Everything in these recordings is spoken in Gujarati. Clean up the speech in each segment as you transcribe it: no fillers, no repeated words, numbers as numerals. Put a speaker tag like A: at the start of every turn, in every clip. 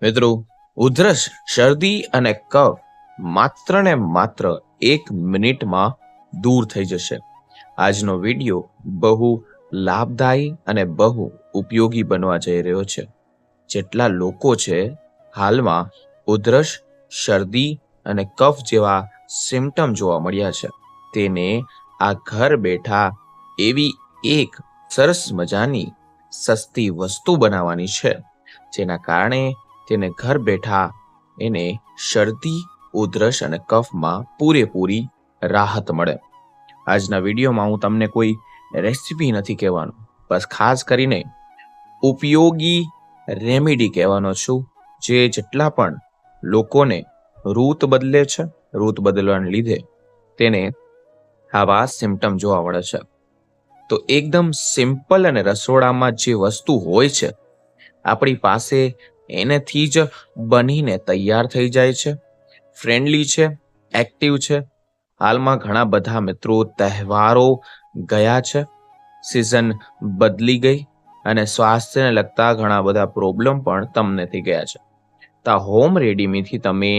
A: મિત્રો, ઉધરસ, શરદી અને કફ માત્ર ને માત્ર 1 મિનિટમાં દૂર થઈ જશે. આજનો વિડીયો બહુ લાભદાયી અને બહુ ઉપયોગી બનવા જઈ રહ્યો છે. જેટલા લોકો છે હાલમાં ઉધરસ, શરદી અને કફ જેવા સિમ્ટમ જોવા મળ્યા છે, તેને આ ઘર બેઠા એવી એક સરસ મજાની સસ્તી વસ્તુ બનાવવાની છે, જેના કારણે તેને ઘર બેઠા એને શરદી, ઉધરસ અને કફમાં પૂરેપૂરી રાહત મળે. આજના વિડીયોમાં હું તમને કોઈ રેસીપી નથી કહેવાનો, બસ ખાસ કરીને ઉપયોગી રેમેડી કહેવાનો છું, જે જેટલા પણ લોકોને ઋત બદલે છે, ઋત બદલવાને લીધે તેને આવા સિમ્ટમ જોવા મળે છે. તો એકદમ સિમ્પલ અને રસોડામાં જે વસ્તુ હોય છે આપણી પાસે એનાથી જ બનીને તૈયાર થઈ જાય છે. ફ્રેન્ડલી છે, એક્ટિવ છે. હાલમાં ઘણા બધા મિત્રો તહેવારો ગયા છે, સિઝન બદલી ગઈ અને સ્વાસ્થ્યને લગતા ઘણા બધા પ્રોબ્લેમ પણ તમને થઈ ગયા છે. તો હોમ રેડીમીથી તમે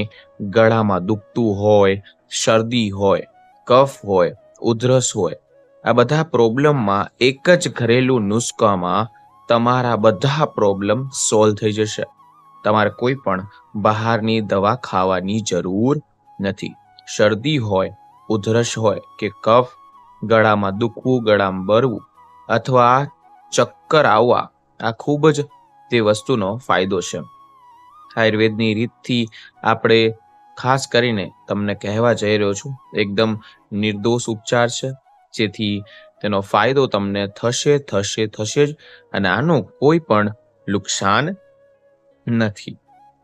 A: ગળામાં દુખતું હોય, શરદી હોય, કફ હોય, ઉધરસ હોય, આ બધા પ્રોબ્લેમમાં એક જ ઘરેલું નુસ્ખામાં તમારા બધા પ્રોબ્લેમ સોલ્વ થઈ જશે. તમારે કોઈ પણ બહારની દવા ખાવાની જરૂર નથી. શરદી હોય, ઉધરસ હોય કે કફ, ગળામાં દુખવું, ગળામાં બરવું અથવા ચક્કર આવવા, આ ખૂબ જ તે વસ્તુનો ફાયદો છે. આયુર્વેદની રીતથી આપણે ખાસ કરીને તમને કહેવા જઈ રહ્યો છું, એકદમ નિર્દોષ ઉપચાર છે, જેથી તેનો ફાયદો તમને થશે જ અને આનું કોઈ પણ નુકસાન નથી.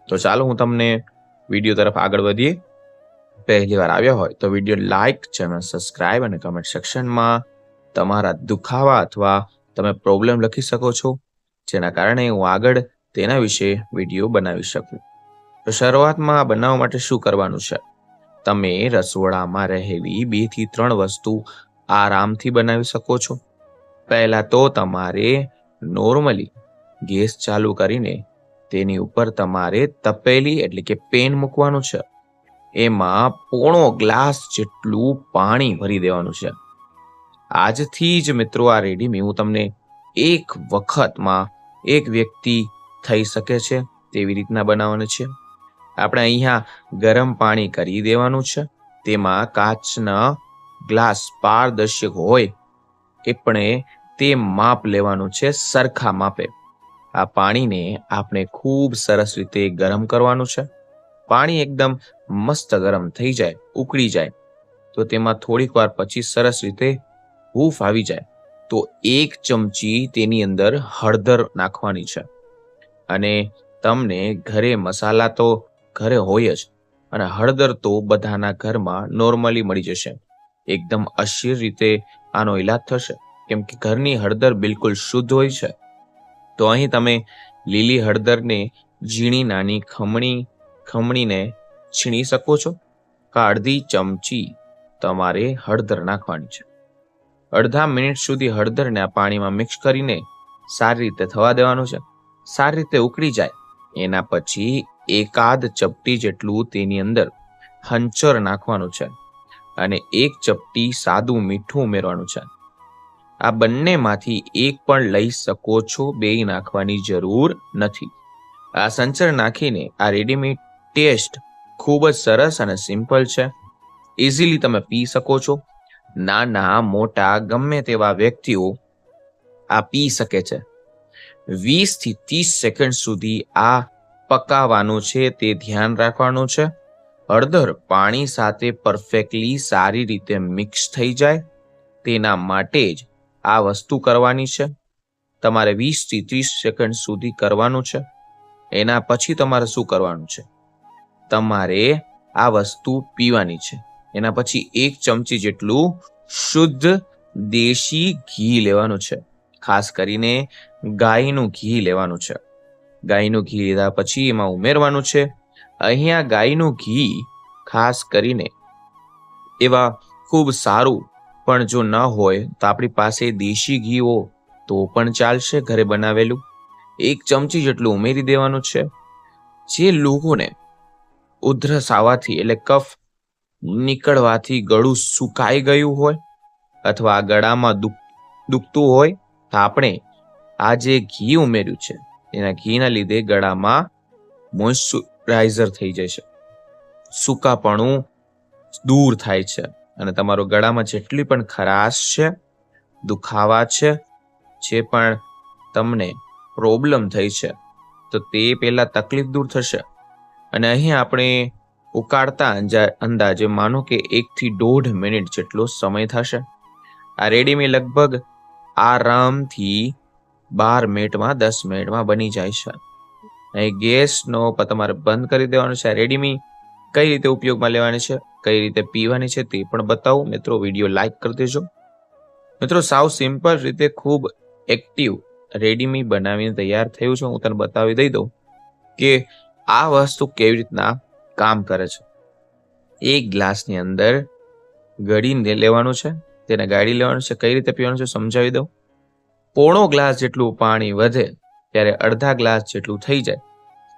A: તો ચાલો હું તમને વિડીયો તરફ આગળ વધીએ. પહેલી વાર આવ્યા હોય તો વિડીયો લાઈક, ચેનલ સબસ્ક્રાઇબ અને કમેન્ટ સેક્શનમાં તમારા દુખાવા અથવા તમે પ્રોબ્લેમ લખી શકો છો, જેના કારણે હું આગળ તેના વિશે વિડીયો બનાવી શકું. તો શરૂઆતમાં બનાવવા માટે શું કરવાનું છે? તમે રસોડામાં રહેલી 2 થી 3 વસ્તુ આરામથી બનાવી શકો છો. પહેલા તો તમારે નોર્મલી ગેસ ચાલુ કરીને તેની ઉપર તમારે તપેલી એટલે કે પેન મૂકવાનું છે. એમાં પોણો ગ્લાસ જેટલું પાણી ભરી દેવાનું છે. આજથી જ મિત્રો આ રેડીમી હું તમને એક વખતમાં એક વ્યક્તિ થઈ શકે છે તેવી રીતના બનાવવાનું છે. આપણે અહીંયા ગરમ પાણી કરી દેવાનું છે. તેમાં કાચના ગ્લાસ પારદર્શક હોય આપણે તે માપ લેવાનું છે, સરખા માપે. આ પાણીને આપણે ખૂબ સરસ રીતે ગરમ કરવાનું છે. પાણી એકદમ મસ્ત ગરમ થઈ જાય, ઉકળી જાય, તો તેમાં થોડીક વાર પછી સરસ રીતે હૂંફ આવી જાય તો 1 ચમચી તેની અંદર હળદર નાખવાની છે. અને તમને ઘરે મસાલા તો ઘરે હોય જ, અને હળદર તો બધાના ઘરમાં નોર્મલી મળી જશે. એકદમ અશીર રીતે આનો ઈલાજ થશે, કેમ કે ઘરની હળદર બિલકુલ શુદ્ધ હોય છે. તો અહીં તમે લીલી હળદરને ઝીણી નાની ખમણીને છીણી શકો છો. અડધી ચમચી તમારે હળદર નાખવાની છે. અડધા મિનિટ સુધી હળદરને આ પાણીમાં મિક્સ કરીને સારી રીતે થવા દેવાનું છે. સારી રીતે ઉકળી જાય એના પછી એકાદ ચપટી જેટલું તેની અંદર હંચર નાખવાનું છે અને 1 ચપટી સાદું મીઠું ઉમેરવાનું છે. આ બંનેમાંથી એક પણ લઈ શકો છો, 2 નાખવાની જરૂર નથી. આ સંચર નાખીને આ રેડીમેડ ટેસ્ટ ખૂબ જ સરસ અને સિમ્પલ છે. ઇઝીલી તમે પી શકો છો. નાના મોટા ગમે તેવા વ્યક્તિઓ આ પી શકે છે. 20 થી 30 સેકન્ડ સુધી આ પકાવવાનું છે, તે ધ્યાન રાખવાનું છે. હળદર પાણી સાથે પરફેક્ટલી સારી રીતે મિક્સ થઈ જાય તેના માટે જ આ વસ્તુ કરવાની છે. તમારે 20 થી 30 સેકન્ડ સુધી કરવાનું છે. એના પછી તમારે શું કરવાનું છે? તમારે આ વસ્તુ પીવાની છે. એના પછી 1 ચમચી જેટલું શુદ્ધ દેશી ઘી લેવાનું છે. ખાસ કરીને ગાયનું ઘી લેવાનું છે. ગાયનું ઘી લીધા પછી એમાં ઉમેરવાનું છે. અહીંયા ગાયનું ઘી ખાસ કરીને એવા ખૂબ સારું, પણ જો ન હોય તો આપણી પાસે દેશી ઘી હો તો પણ ચાલશે, ઘરે બનાવેલું. 1 ચમચી જેટલું ઉમેરી દેવાનું છે. જે લોકોને ઉધરસ આવવાથી એટલે કફ નીકળવાથી ગળું સુકાઈ ગયું હોય અથવા ગળામાં દુખતું હોય તો આપણે આ જે ઘી ઉમેર્યું છે એના ઘીના લીધે ગળામાં મોઇશ્ચરાઇઝર થઈ જશે, સૂકાપણું દૂર થાય છે અને તમારો ગળામાં જેટલી પણ ખરાશ છે, દુખાવા છે, જે પણ તમને પ્રોબ્લેમ થઈ છે તો તે પહેલા તકલીફ દૂર થશે. અને અહીં આપણે ઉકાળતા અંદાજે માનો કે 1 થી 1.5 મિનિટ જેટલો સમય થશે. આ રેડીમી લગભગ આરામથી 12 મિનિટમાં 10 મિનિટમાં બની જાય છે. અહીં ગેસનો તમારે બંધ કરી દેવાનો છે. આ રેડીમી કઈ રીતે ઉપયોગમાં લેવાની છે, કઈ રીતે પીવાની છે તે પણ બતાવું. મિત્રો વિડીયો લાઈક કરી દેજો. મિત્રો સાવ સિમ્પલ રીતે ખૂબ એક્ટિવ રેડીમી બનાવીને તૈયાર થયું છે. હું તને બતાવી દઈ દઉં કે આ વસ્તુ કેવી રીતના કામ કરે છે. એક ગ્લાસની અંદર ગળીને લેવાનું છે, તેને ગાળી લેવાનું છે. કઈ રીતે પીવાનું છે સમજાવી દઉં. પોણો ગ્લાસ જેટલું પાણી વધે ત્યારે અડધા ગ્લાસ જેટલું થઈ જાય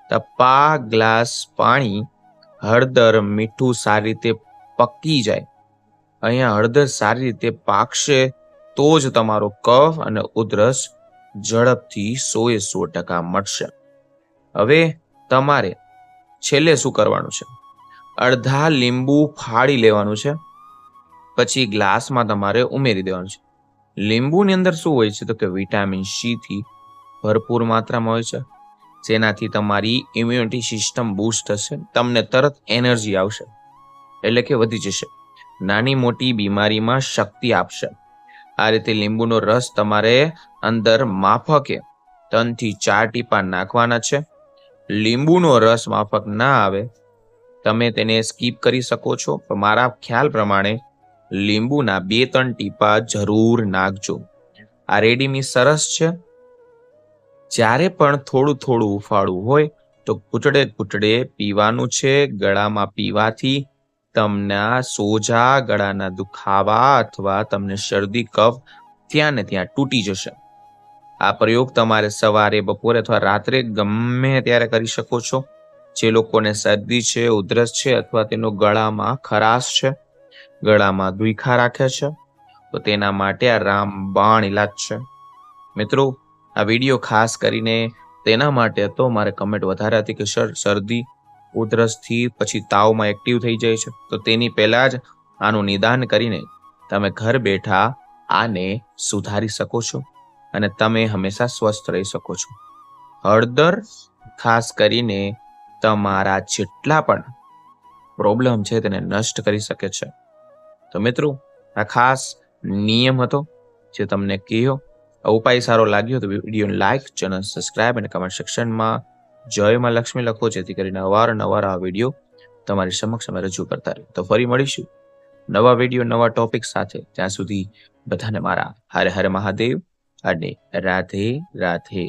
A: તો 5 ગ્લાસ પાણી હળદર મીઠું સારી રીતે પકી જાય. અહીંયા હળદર સારી રીતે પાકશે તો જ તમારો કફ અને ઉધરસ ઝડપથી 100% મટશે. હવે તમારે છેલ્લે શું કરવાનું છે, અડધા લીંબુ ફાડી લેવાનું છે, પછી ગ્લાસમાં તમારે ઉમેરી દેવાનું છે. લીંબુની અંદર શું હોય છે તો કે વિટામિન સી થી ભરપૂર માત્રામાં હોય છે, જેનાથી તમારી ઇમ્યુનિટી સિસ્ટમ બૂસ્ટ થશે, તમને તરત એનર્જી આવશે એટલે કે વધી જશે, નાની મોટી બીમારીમાં શક્તિ આપશે. આ રીતે લીંબુનો રસ તમારે અંદર માફકે 3 થી 4 ટીપા નાખવાના છે. લીંબુનો રસ માફક ના આવે તમે તેને સ્કીપ કરી શકો છો, પણ મારા ખ્યાલ પ્રમાણે લીંબુના 2-3 ટીપા જરૂર નાખજો. આ રેડીમી સરસ છે. જ્યારે પણ થોડું થોડું ઉફાળું હોય તો ઘૂંટડે પીવાનું છે. ગળામાં પીવાથી તમને સોજા, ગળાના દુખાવા અથવા તમને શરદી કફ ત્યાં ને ત્યાં તૂટી જશે. આ પ્રયોગ તમારે સવારે, બપોરે અથવા રાત્રે ગમે ત્યારે કરી શકો છો. જે લોકોને શરદી છે, ઉધરસ છે અથવા તેનો ગળામાં ખરાશ છે, ગળામાં દુખા રાખે છે તો તેના માટે આ રામબાણ ઇલાજ છે. મિત્રો આ વિડીયો ખાસ કરીને તેના માટે હતો. મારે કમેન્ટ વધારે હતી કે સર શરદી ઉધરસથી પછી તાવમાં એક્ટિવ થઈ જાય છે તો તેની પહેલા જ આનું નિદાન કરીને તમે ઘર બેઠા આને સુધારી શકો છો અને તમે હંમેશા સ્વસ્થ રહી શકો છો. હળદર ખાસ કરીને તમારા જેટલા પણ પ્રોબ્લેમ છે તેને નષ્ટ કરી શકે છે. તો મિત્રો આ ખાસ નિયમ હતો જે તમને કહ્યો. આ ઉપાય સારો લાગ્યો તો વિડીયોને લાઈક, ચેનલ સબસ્ક્રાઇબ અને કમેન્ટ સેક્શનમાં જય માં લક્ષ્મી લખો, જેથી કરીને અવારનવાર આ વિડીયો તમારી સમક્ષ અમે રજૂ કરતા રહે. તો ફરી મળીશું નવા વિડીયો, નવા ટોપિક સાથે. ત્યાં સુધી બધાને મારા હર હર મહાદેવ અને રાધે રાધે.